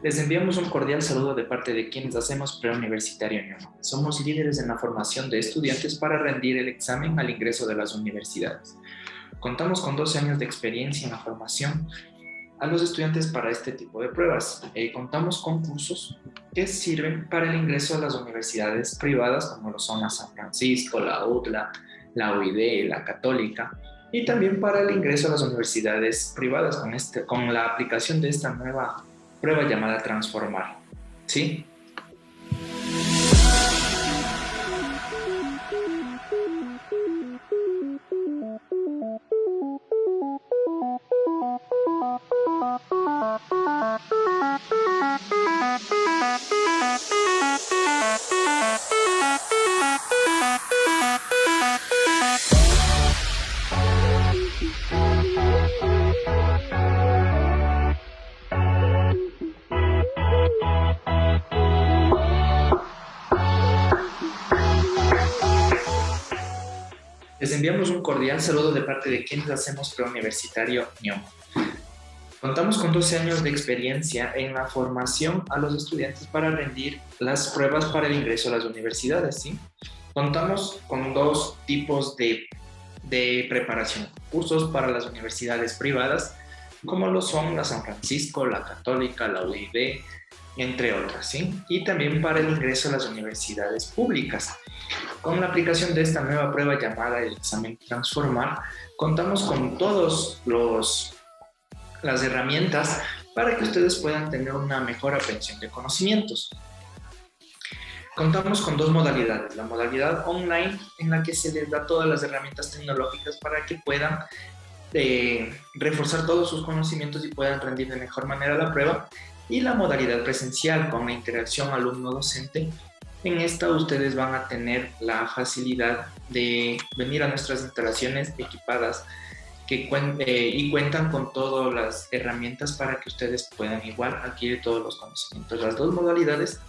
Les enviamos un cordial saludo de parte de quienes hacemos Preuniversitario Ñomo. Somos líderes en la formación de estudiantes para rendir el examen al ingreso de las universidades. Contamos con 12 años de experiencia en la formación a los estudiantes para este tipo de pruebas. Contamos con cursos que sirven para el ingreso a las universidades privadas, como lo son la San Francisco, la UTLA, la UID, la Católica, y también para el ingreso a las universidades privadas con la aplicación de esta nueva prueba llamada Transformar. ¿Sí? Les enviamos un cordial saludo de parte de quienes hacemos Preuniversitario Ñomo. Contamos con 12 años de experiencia en la formación a los estudiantes para rendir las pruebas para el ingreso a las universidades, ¿sí? Contamos con dos tipos de preparación, cursos para las universidades privadas, como lo son la San Francisco, la Católica, la UIB, entre otras, ¿sí? Y también para el ingreso a las universidades públicas. Con la aplicación de esta nueva prueba llamada el examen Transformar, contamos con todas las herramientas para que ustedes puedan tener una mejor aprehensión de conocimientos. Contamos con dos modalidades, la modalidad online, en la que se les da todas las herramientas tecnológicas para que puedan reforzar todos sus conocimientos y puedan rendir de mejor manera la prueba, y la modalidad presencial con la interacción alumno-docente. En esta ustedes van a tener la facilidad de venir a nuestras instalaciones equipadas y cuentan con todas las herramientas para que ustedes puedan igual adquirir todos los conocimientos. Las dos modalidades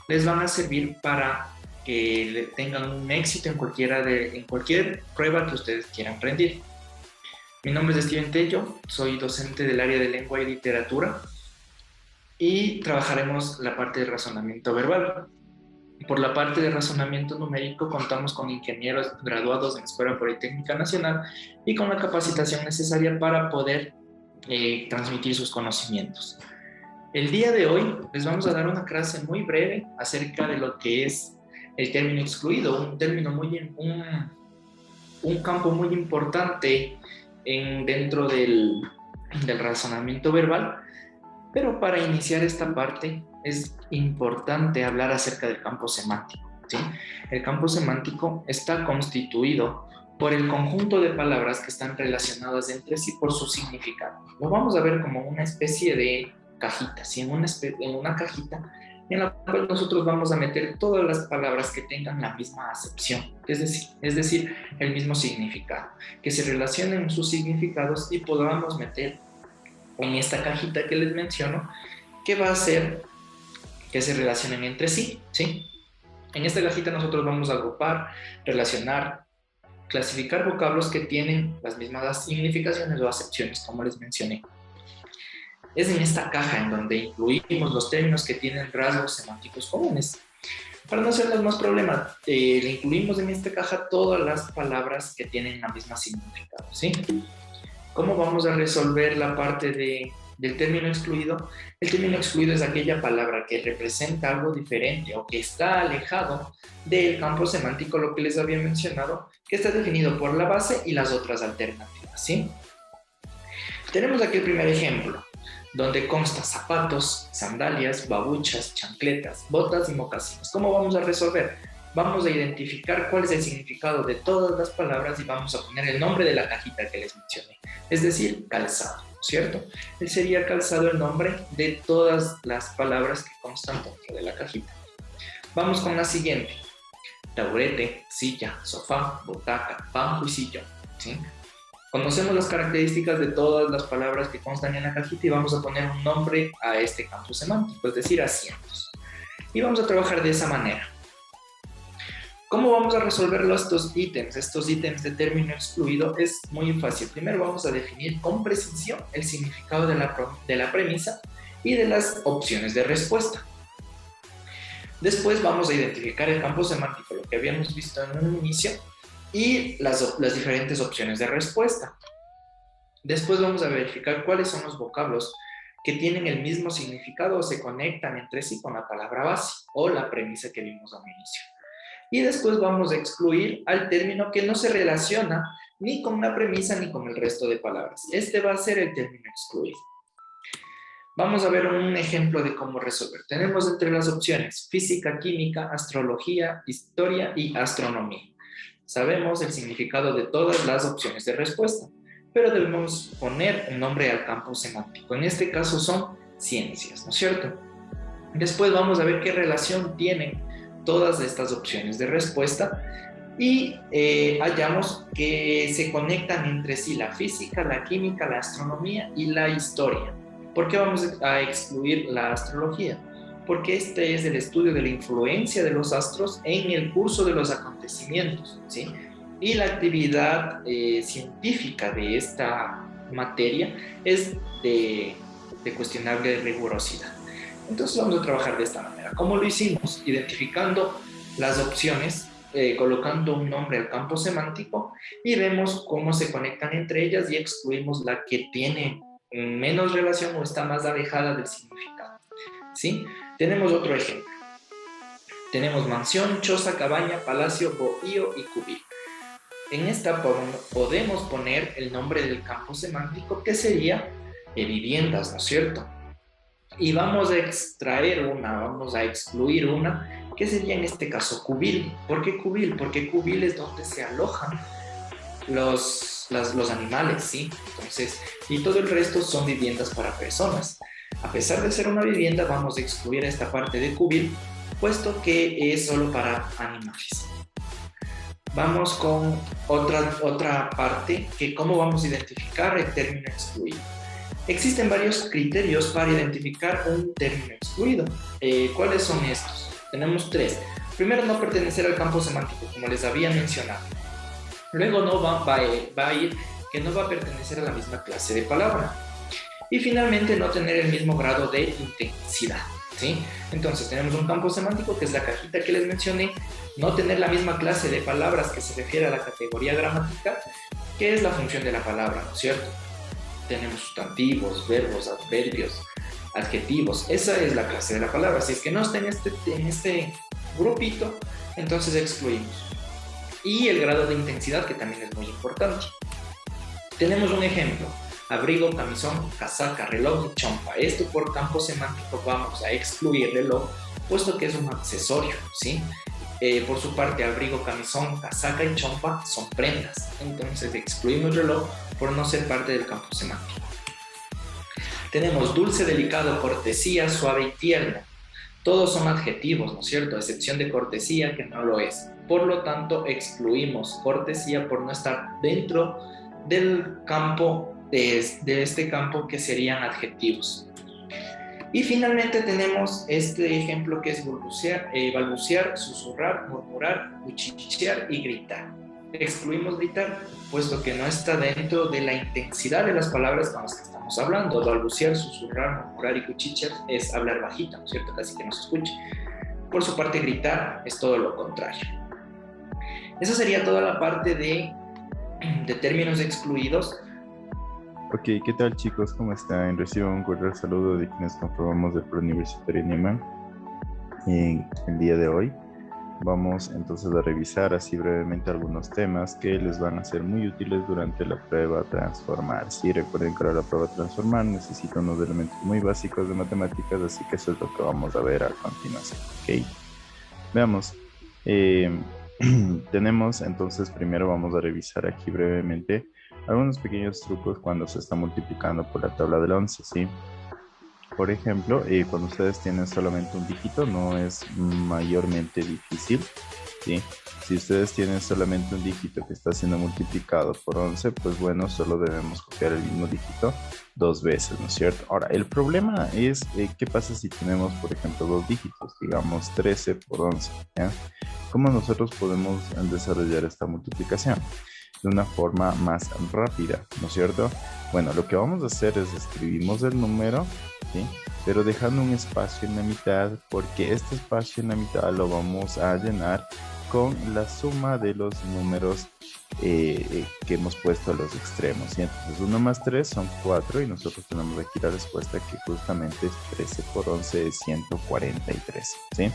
les van a servir para que tengan un éxito en cualquier prueba que ustedes quieran rendir. Mi nombre es Steven Tello, soy docente del área de lengua y literatura y trabajaremos la parte de razonamiento verbal. Por la parte de razonamiento numérico contamos con ingenieros graduados en la Escuela Politécnica Nacional y con la capacitación necesaria para poder transmitir sus conocimientos. El día de hoy les vamos a dar una clase muy breve acerca de lo que es el término excluido, un campo muy importante dentro del razonamiento verbal. Pero para iniciar esta parte es importante hablar acerca del campo semántico, ¿sí? El campo semántico está constituido por el conjunto de palabras que están relacionadas entre sí por su significado. Lo vamos a ver como una especie de cajita, ¿sí? En una cajita en la cual nosotros vamos a meter todas las palabras que tengan la misma acepción, es decir, el mismo significado, que se relacionen sus significados y podamos meter en esta cajita que les menciono, que va a hacer que se relacionen entre sí, ¿sí? En esta cajita nosotros vamos a agrupar, relacionar, clasificar vocablos que tienen las mismas significaciones o acepciones, como les mencioné. Es en esta caja en donde incluimos los términos que tienen rasgos semánticos comunes. Para no hacernos más problemas, le incluimos en esta caja todas las palabras que tienen la misma significado, ¿sí? ¿Cómo vamos a resolver la parte del término excluido? El término excluido es aquella palabra que representa algo diferente o que está alejado del campo semántico, lo que les había mencionado, que está definido por la base y las otras alternativas, ¿sí? Tenemos aquí el primer ejemplo, donde consta zapatos, sandalias, babuchas, chancletas, botas y mocasines. ¿Cómo vamos a resolver? Vamos a identificar cuál es el significado de todas las palabras y vamos a poner el nombre de la cajita que les mencioné, es decir, calzado, ¿cierto? Sería calzado el nombre de todas las palabras que constan dentro de la cajita. Vamos con la siguiente: taburete, silla, sofá, butaca, banco y sillón, ¿sí? Conocemos las características de todas las palabras que constan en la cajita y vamos a poner un nombre a este campo semántico, es decir, asientos. Y vamos a trabajar de esa manera. ¿Cómo vamos a resolver estos ítems de término excluido? Es muy fácil. Primero vamos a definir con precisión el significado de la premisa y de las opciones de respuesta. Después vamos a identificar el campo semántico, lo que habíamos visto en un inicio, y las diferentes opciones de respuesta. Después vamos a verificar cuáles son los vocablos que tienen el mismo significado o se conectan entre sí con la palabra base o la premisa que vimos al inicio. Y después vamos a excluir al término que no se relaciona ni con la premisa ni con el resto de palabras. Este va a ser el término excluido. Vamos a ver un ejemplo de cómo resolver. Tenemos entre las opciones física, química, astrología, historia y astronomía. Sabemos el significado de todas las opciones de respuesta, pero debemos poner un nombre al campo semántico. En este caso son ciencias, ¿no es cierto? Después vamos a ver qué relación tienen todas estas opciones de respuesta y hallamos que se conectan entre sí la física, la química, la astronomía y la historia. ¿Por qué vamos a excluir la astrología? Porque este es el estudio de la influencia de los astros en el curso de los acontecimientos, ¿sí? Y la actividad científica de esta materia es de cuestionable rigurosidad. Entonces vamos a trabajar de esta manera. ¿Cómo lo hicimos? Identificando las opciones, colocando un nombre al campo semántico y vemos cómo se conectan entre ellas y excluimos la que tiene menos relación o está más alejada del significado, ¿sí? Tenemos otro ejemplo. Tenemos mansión, choza, cabaña, palacio, bohío y cubil. En esta podemos poner el nombre del campo semántico que sería viviendas, ¿no es cierto? Y vamos a extraer vamos a excluir una que sería en este caso cubil. ¿Por qué cubil? Porque cubil es donde se alojan los animales, ¿sí? Entonces, y todo el resto son viviendas para personas. A pesar de ser una vivienda, vamos a excluir esta parte de cubil, puesto que es solo para animales. Vamos con otra parte, que cómo vamos a identificar el término excluido. Existen varios criterios para identificar un término excluido. ¿Cuáles son estos? Tenemos 3. Primero, no pertenecer al campo semántico, como les había mencionado. Luego va a ir que no va a pertenecer a la misma clase de palabra. Y finalmente no tener el mismo grado de intensidad, ¿sí? Entonces tenemos un campo semántico que es la cajita que les mencioné, no tener la misma clase de palabras que se refiere a la categoría gramatical, que es la función de la palabra, ¿no es cierto? Tenemos sustantivos, verbos, adverbios, adjetivos, esa es la clase de la palabra. Si es que no está en este grupito, entonces excluimos. Y el grado de intensidad, que también es muy importante. Tenemos un ejemplo: abrigo, camisón, casaca, reloj y chompa. Esto por campo semántico vamos a excluir reloj, puesto que es un accesorio, ¿sí? Por su parte, abrigo, camisón, casaca y chompa son prendas. Entonces excluimos reloj por no ser parte del campo semántico. Tenemos dulce, delicado, cortesía, suave y tierno. Todos son adjetivos, ¿no es cierto? A excepción de cortesía, que no lo es. Por lo tanto, excluimos cortesía por no estar dentro del campo, de este campo que serían adjetivos. Y finalmente tenemos este ejemplo que es balbucear, susurrar, murmurar, cuchichear y gritar. Excluimos gritar, puesto que no está dentro de la intensidad de las palabras con las que estamos hablando. Balbucear, susurrar, murmurar y cuchichear es hablar bajito, ¿no es cierto? Casi que no se escuche. Por su parte, gritar es todo lo contrario. Esa sería toda la parte de términos excluidos. Ok, ¿qué tal chicos? ¿Cómo están? Recibo un cordial saludo de quienes conformamos el Preuniversitario Nieman. En el día de hoy vamos entonces a revisar así brevemente algunos temas que les van a ser muy útiles durante la prueba Transformar. Sí, recuerden que ahora la prueba Transformar necesita unos elementos muy básicos de matemáticas, así que eso es lo que vamos a ver a continuación. Ok, veamos. Tenemos entonces, primero vamos a revisar aquí brevemente algunos pequeños trucos cuando se está multiplicando por la tabla del 11, ¿sí? Por ejemplo, cuando ustedes tienen solamente un dígito, no es mayormente difícil, ¿sí? Si ustedes tienen solamente un dígito que está siendo multiplicado por 11, pues bueno, solo debemos copiar el mismo dígito 2 veces, ¿no es cierto? Ahora, el problema es, ¿qué pasa si tenemos, por ejemplo, 2 dígitos? Digamos 13 por 11, ¿ya? ¿Cómo nosotros podemos desarrollar esta multiplicación? De una forma más rápida, ¿no es cierto? Bueno, lo que vamos a hacer es escribimos el número, ¿sí? pero dejando un espacio en la mitad, porque este espacio en la mitad lo vamos a llenar con la suma de los números que hemos puesto a los extremos, ¿sí? Entonces 1 más 3 son 4 y nosotros tenemos aquí la respuesta que justamente es 13 por 11 es 143, ¿sí?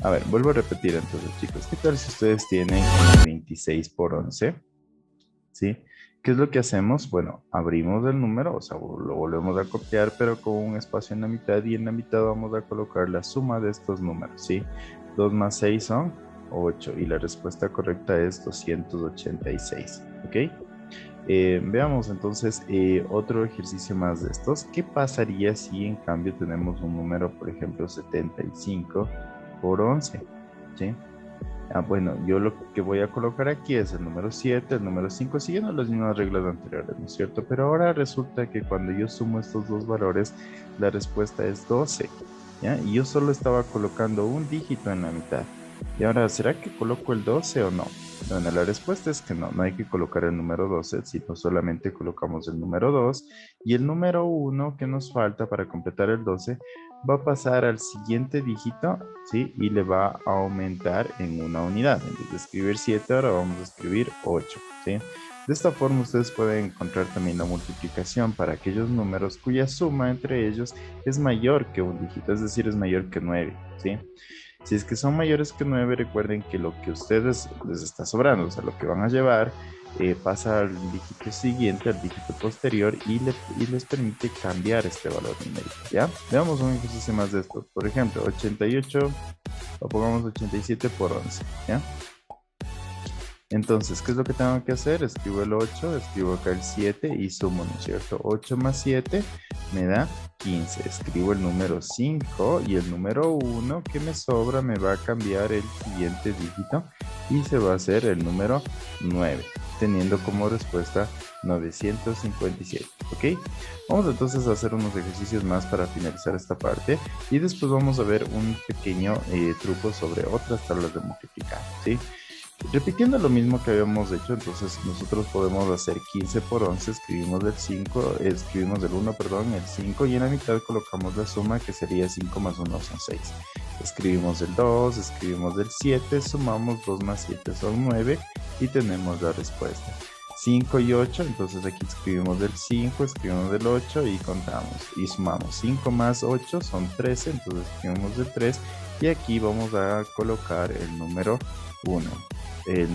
A ver, vuelvo a repetir entonces, chicos, ¿qué tal si ustedes tienen 26 por 11? ¿Sí? ¿Qué es lo que hacemos? Bueno, abrimos el número, o sea, lo volvemos a copiar, pero con un espacio en la mitad, y en la mitad vamos a colocar la suma de estos números, ¿sí? 2 más 6 son 8, y la respuesta correcta es 286, ¿ok? Veamos entonces otro ejercicio más de estos. ¿Qué pasaría si en cambio tenemos un número, por ejemplo, 75 por 11? ¿Sí? Bueno, yo lo que voy a colocar aquí es el número 7, el número 5, siguiendo las mismas reglas anteriores, ¿no es cierto? Pero ahora resulta que cuando yo sumo estos dos valores, la respuesta es 12, ¿ya? Y yo solo estaba colocando un dígito en la mitad. Y ahora, ¿será que coloco el 12 o no? Bueno, la respuesta es que no, no hay que colocar el número 12, sino solamente colocamos el número 2 y el número 1 que nos falta para completar el 12 va a pasar al siguiente dígito, ¿sí? Y le va a aumentar en una unidad. En vez de escribir 7, ahora vamos a escribir 8, ¿sí? De esta forma ustedes pueden encontrar también la multiplicación para aquellos números cuya suma entre ellos es mayor que un dígito, es decir, es mayor que 9, ¿sí? Si es que son mayores que 9, recuerden que lo que a ustedes les está sobrando, o sea, lo que van a llevar, pasa al dígito siguiente, al dígito posterior, y les permite cambiar este valor numérico, ¿ya? Veamos un ejercicio más de esto. Por ejemplo, 88, o pongamos 87 por 11, ¿ya? Entonces, ¿qué es lo que tengo que hacer? Escribo el 8, escribo acá el 7 y sumo, ¿no es cierto? 8 más 7 me da 15. Escribo el número 5 y el número 1 que me sobra me va a cambiar el siguiente dígito y se va a hacer el número 9, teniendo como respuesta 957, ¿ok? Vamos entonces a hacer unos ejercicios más para finalizar esta parte y después vamos a ver un pequeño truco sobre otras tablas de multiplicar, ¿sí? Repitiendo lo mismo que habíamos hecho, entonces nosotros podemos hacer 15 por 11, escribimos el 5, escribimos el 1, perdón, el 5, y en la mitad colocamos la suma, que sería 5 más 1 son 6. Escribimos el 2, escribimos el 7, sumamos 2 más 7 son 9 y tenemos la respuesta. 5 y 8, entonces aquí escribimos el 5, escribimos el 8 y contamos y sumamos. 5 más 8 son 13, entonces escribimos el 3 y aquí vamos a colocar el número 1. El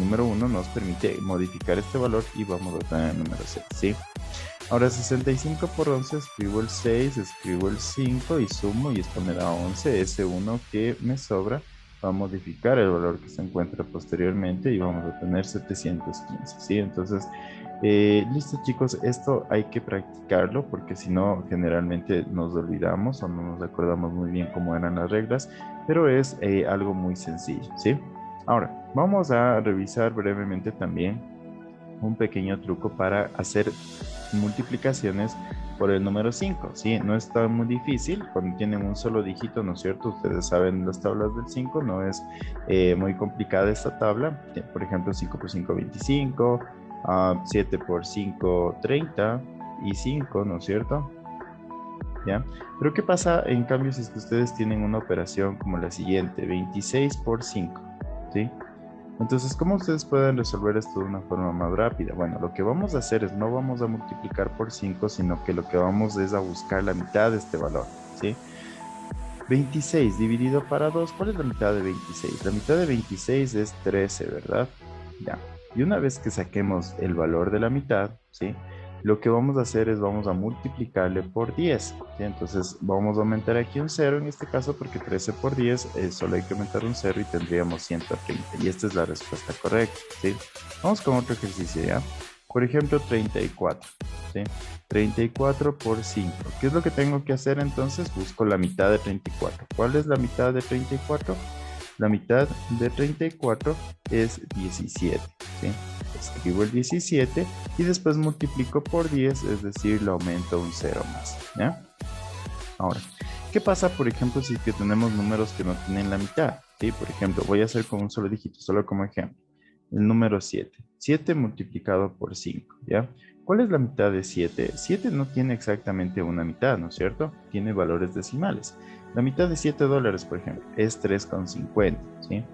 número 1 nos permite modificar este valor y vamos a tener el número 6, ¿sí? Ahora 65 por 11, escribo el 6, escribo el 5 y sumo y esto me da 11. Ese 1 que me sobra va a modificar el valor que se encuentra posteriormente y vamos a tener 715, ¿sí? Entonces, listo chicos, esto hay que practicarlo porque si no generalmente nos olvidamos o no nos acordamos muy bien cómo eran las reglas, pero es algo muy sencillo, ¿sí? Ahora, vamos a revisar brevemente también un pequeño truco para hacer multiplicaciones por el número 5, ¿sí? No está muy difícil cuando tienen un solo dígito, ¿no es cierto? Ustedes saben las tablas del 5, no es muy complicada esta tabla. Por ejemplo, 5 por 5, 25, 7 por 5, 30 y 5, ¿no es cierto? ¿Ya? Pero ¿qué pasa en cambio si es que ustedes tienen una operación como la siguiente, 26 por 5, ¿sí? Entonces, ¿cómo ustedes pueden resolver esto de una forma más rápida? Bueno, lo que vamos a hacer es no vamos a multiplicar por 5, sino que lo que vamos es a buscar la mitad de este valor, ¿sí? 26 dividido para 2, ¿cuál es la mitad de 26? La mitad de 26 es 13, ¿verdad? Ya. Y una vez que saquemos el valor de la mitad, ¿sí? Lo que vamos a hacer es vamos a multiplicarle por 10, ¿sí? Entonces vamos a aumentar aquí un 0 en este caso porque 13 por 10 solo hay que aumentar un 0 y tendríamos 130. Y esta es la respuesta correcta, ¿sí? Vamos con otro ejercicio, ¿ya? Por ejemplo, 34, ¿sí? 34 por 5. ¿Qué es lo que tengo que hacer entonces? Busco la mitad de 34. ¿Cuál es la mitad de 34? La mitad de 34 es 17, ¿sí? Escribo el 17 y después multiplico por 10, es decir, le aumento un 0 más, ¿ya? Ahora, ¿qué pasa, por ejemplo, si que tenemos números que no tienen la mitad? ¿Sí? Por ejemplo, voy a hacer con un solo dígito, solo como ejemplo. el número 7. 7 multiplicado por 5, ¿ya? ¿Cuál es la mitad de 7? 7 no tiene exactamente una mitad, ¿no es cierto? Tiene valores decimales. La mitad de $7, por ejemplo, es 3,50, ¿sí?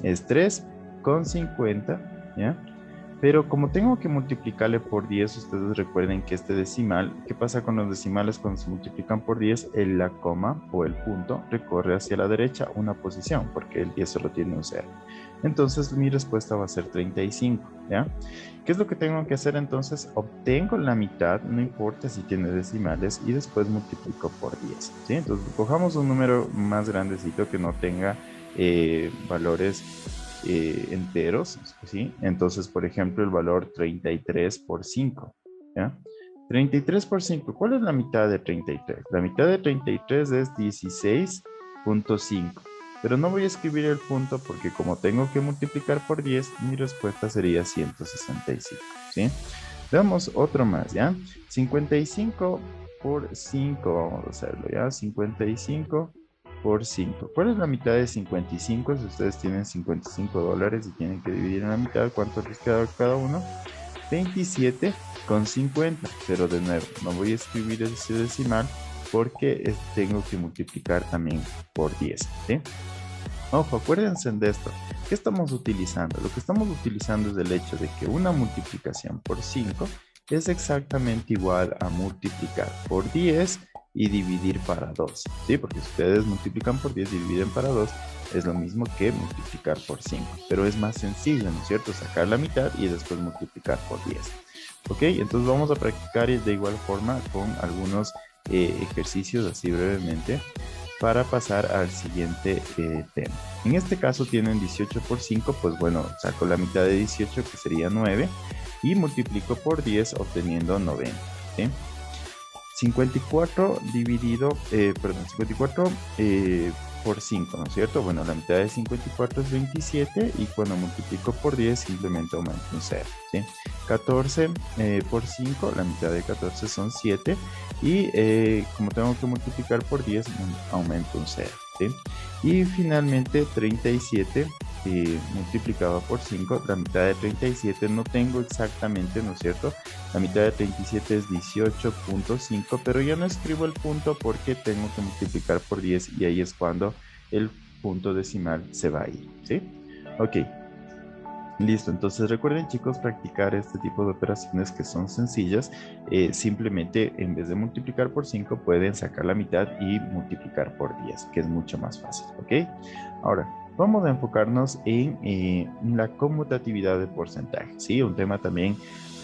Es 3,50, ¿ya? Pero como tengo que multiplicarle por 10, ustedes recuerden que este decimal, ¿qué pasa con los decimales cuando se multiplican por 10? La coma o el punto recorre hacia la derecha una posición, porque el 10 solo tiene un 0. Entonces mi respuesta va a ser 35, ¿ya? ¿Qué es lo que tengo que hacer entonces? Obtengo la mitad, no importa si tiene decimales, y después multiplico por 10, ¿sí? Entonces cojamos un número más grandecito que no tenga valores enteros, ¿sí? Entonces, por ejemplo, el valor 33 por 5, ¿ya? 33 por 5, ¿cuál es la mitad de 33? La mitad de 33 es 16,5. Pero no voy a escribir el punto porque como tengo que multiplicar por 10, mi respuesta sería 165, ¿sí? Veamos otro más, ¿ya? 55 por 5, vamos a hacerlo, ¿ya? 55 por 5. ¿Cuál es la mitad de 55? Si ustedes tienen $55 y tienen que dividir en la mitad, ¿cuánto les queda cada uno? 27,50. Pero de nuevo, no voy a escribir ese decimal porque tengo que multiplicar también por 10, ¿sí? Ojo, acuérdense de esto. ¿Qué estamos utilizando? Lo que estamos utilizando es el hecho de que una multiplicación por 5 es exactamente igual a multiplicar por 10 y dividir para 2, ¿sí? Porque si ustedes multiplican por 10 y dividen para 2, es lo mismo que multiplicar por 5, pero es más sencillo, ¿no es cierto? Sacar la mitad y después multiplicar por 10. ¿Ok? Entonces vamos a practicar de igual forma con algunos ejercicios así brevemente para pasar al siguiente tema. En este caso tienen 18 por 5, pues bueno, saco la mitad de 18 que sería 9 y multiplico por 10 obteniendo 90, ¿sí? 54 dividido, 54 por 5, ¿no es cierto? Bueno, la mitad de 54 es 27 y cuando multiplico por 10 simplemente aumento un 0, ¿sí? 14 por 5, la mitad de 14 son 7 y como tengo que multiplicar por 10 aumento un 0, ¿sí? Y finalmente 37 multiplicado por 5, la mitad de 37 no tengo exactamente, ¿no es cierto? La mitad de 37 es 18,5, pero yo no escribo el punto porque tengo que multiplicar por 10 y ahí es cuando el punto decimal se va a ir, ¿sí? Ok. Listo, entonces recuerden chicos practicar este tipo de operaciones que son sencillas. Simplemente en vez de multiplicar por 5 pueden sacar la mitad y multiplicar por 10, que es mucho más fácil, ¿ok? Ahora, vamos a enfocarnos en la conmutatividad de porcentajes, ¿sí? Un tema también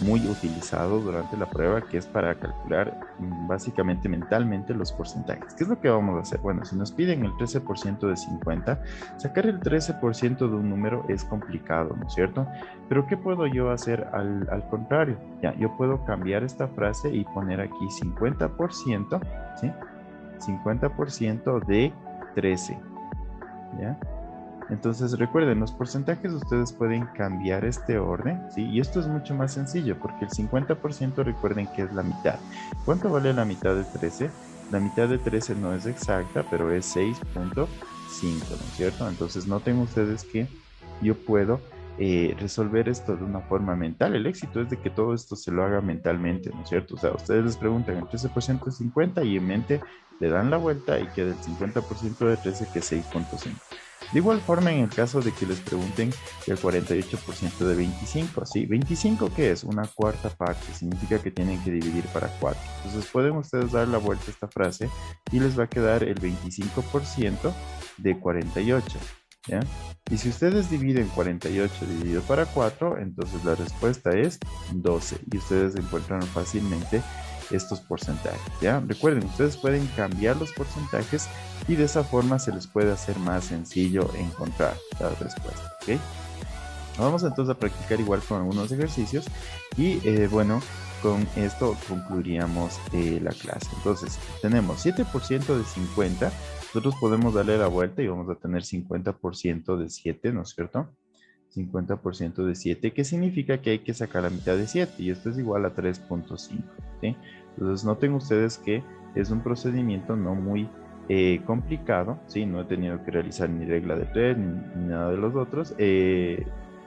muy utilizado durante la prueba que es para calcular básicamente mentalmente los porcentajes. ¿Qué es lo que vamos a hacer? Bueno, si nos piden el 13% de 50, sacar el 13% de un número es complicado, ¿no es cierto? Pero ¿qué puedo yo hacer al contrario? Ya, yo puedo cambiar esta frase y poner aquí 50%, ¿sí? 50% de 13, ¿ya? Entonces recuerden, los porcentajes ustedes pueden cambiar este orden, ¿sí? Y esto es mucho más sencillo porque el 50% recuerden que es la mitad. ¿Cuánto vale la mitad de 13? La mitad de 13 no es exacta, pero es 6,5, ¿no es cierto? Entonces noten ustedes que yo puedo resolver esto de una forma mental. El éxito es de que todo esto se lo haga mentalmente, ¿no es cierto? O sea, ustedes les preguntan el 13% es 50 y en mente le dan la vuelta y queda el 50% de 13 que es 6,5. De igual forma, en el caso de que les pregunten el 48% de 25, ¿sí? ¿25 qué es? Una cuarta parte, significa que tienen que dividir para 4. Entonces pueden ustedes dar la vuelta a esta frase y les va a quedar el 25% de 48, ¿ya? Y si ustedes dividen 48 dividido para 4, entonces la respuesta es 12 y ustedes encuentran fácilmente estos porcentajes, ¿ya? Recuerden, ustedes pueden cambiar los porcentajes y de esa forma se les puede hacer más sencillo encontrar la respuesta, ¿ok? Vamos entonces a practicar igual con algunos ejercicios y bueno, con esto concluiríamos la clase. Entonces, tenemos 7% de 50, nosotros podemos darle la vuelta y vamos a tener 50% de 7, ¿no es cierto? 50% de 7, que significa que hay que sacar la mitad de 7 y esto es igual a 3,5, ¿sí? Entonces noten ustedes que es un procedimiento no muy complicado, ¿sí? No he tenido que realizar ni regla de 3 ni nada de los otros.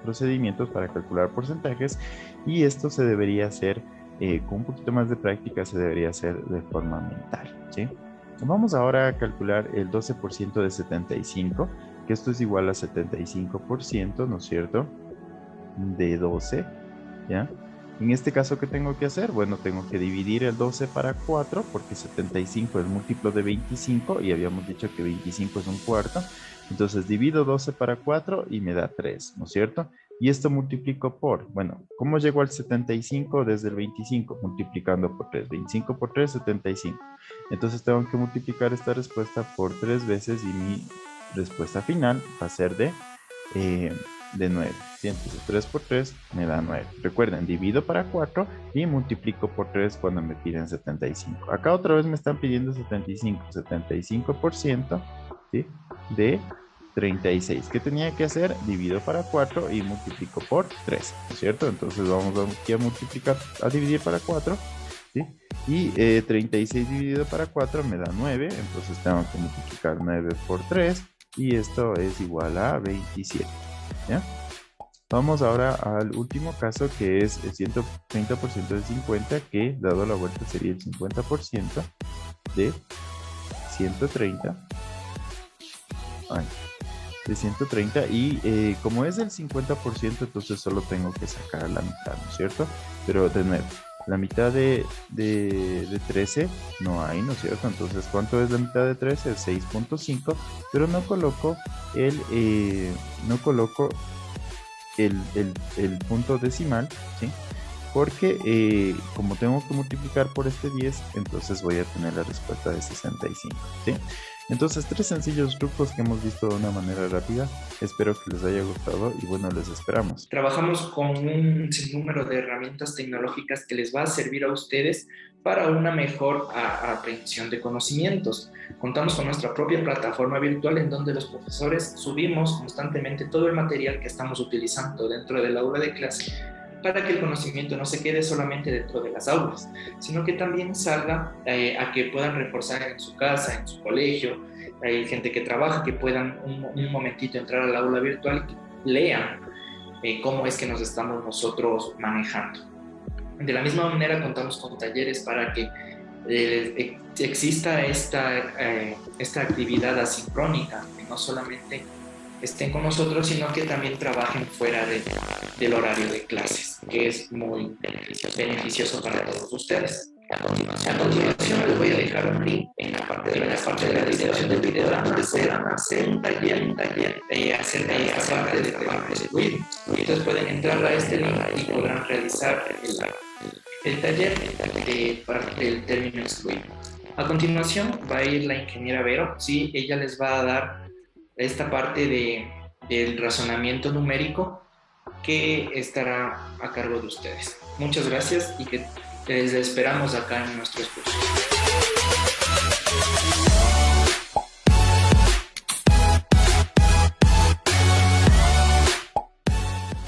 procedimientos para calcular porcentajes, y esto se debería hacer con un poquito más de práctica, se debería hacer de forma mental, ¿sí? Vamos ahora a calcular el 12% de 75, que esto es igual a 75%, ¿no es cierto? De 12, ¿ya? En este caso, ¿qué tengo que hacer? Bueno, tengo que dividir el 12 para 4, porque 75 es múltiplo de 25 y habíamos dicho que 25 es un cuarto. Entonces divido 12 para 4 y me da 3, ¿no es cierto? Y esto multiplico por, bueno, ¿cómo llego al 75 desde el 25? Multiplicando por 3. 25 por 3, 75. Entonces tengo que multiplicar esta respuesta por 3 veces y mi respuesta final va a ser de 9. ¿Sí? Entonces 3 por 3 me da 9. Recuerden, divido para 4 y multiplico por 3 cuando me piden 75. Acá otra vez me están pidiendo 75. 75%, ¿sí? De 36. ¿Qué tenía que hacer? Divido para 4 y multiplico por 3, ¿no es cierto? Entonces vamos aquí a multiplicar, a dividir para 4, ¿sí? Y 36 dividido para 4 me da 9. Entonces tengo que multiplicar 9 por 3 y esto es igual a 27. ¿Ya? Vamos ahora al último caso, que es el 130% de 50, que dado la vuelta sería el 50% de 130. De 130, y como es el 50%, entonces solo tengo que sacar la mitad, ¿no es cierto? Pero de nuevo, la mitad de 13 no hay, ¿no es cierto? Entonces, ¿cuánto es la mitad de 13? 6.5, pero no coloco el punto decimal, ¿sí? Porque como tengo que multiplicar por este 10, entonces voy a tener la respuesta de 65, ¿sí? Entonces, 3 sencillos trucos que hemos visto de una manera rápida. Espero que les haya gustado y bueno, les esperamos. Trabajamos con un sinnúmero de herramientas tecnológicas que les va a servir a ustedes para una mejor aprehensión de conocimientos. Contamos con nuestra propia plataforma virtual en donde los profesores subimos constantemente todo el material que estamos utilizando dentro del aula de clase, para que el conocimiento no se quede solamente dentro de las aulas, sino que también salga a que puedan reforzar en su casa, en su colegio. Hay gente que trabaja, que puedan un momentito entrar al aula virtual y lean cómo es que nos estamos nosotros manejando. De la misma manera contamos con talleres para que exista esta actividad asincrónica, que no solamente estén con nosotros, sino que también trabajen fuera del horario de clases, que es muy beneficioso para todos ustedes. A continuación les voy a dejar un link en la parte de la descripción del video donde puedan hacer un taller acerca de esta parte de trabajo de Squid. Ustedes pueden entrar a este link y podrán realizar el taller de parte del término Squid. A continuación va a ir la ingeniera Vero, ¿sí? Ella les va a dar esta parte del razonamiento numérico que estará a cargo de ustedes. Muchas gracias y que les esperamos acá en nuestros cursos.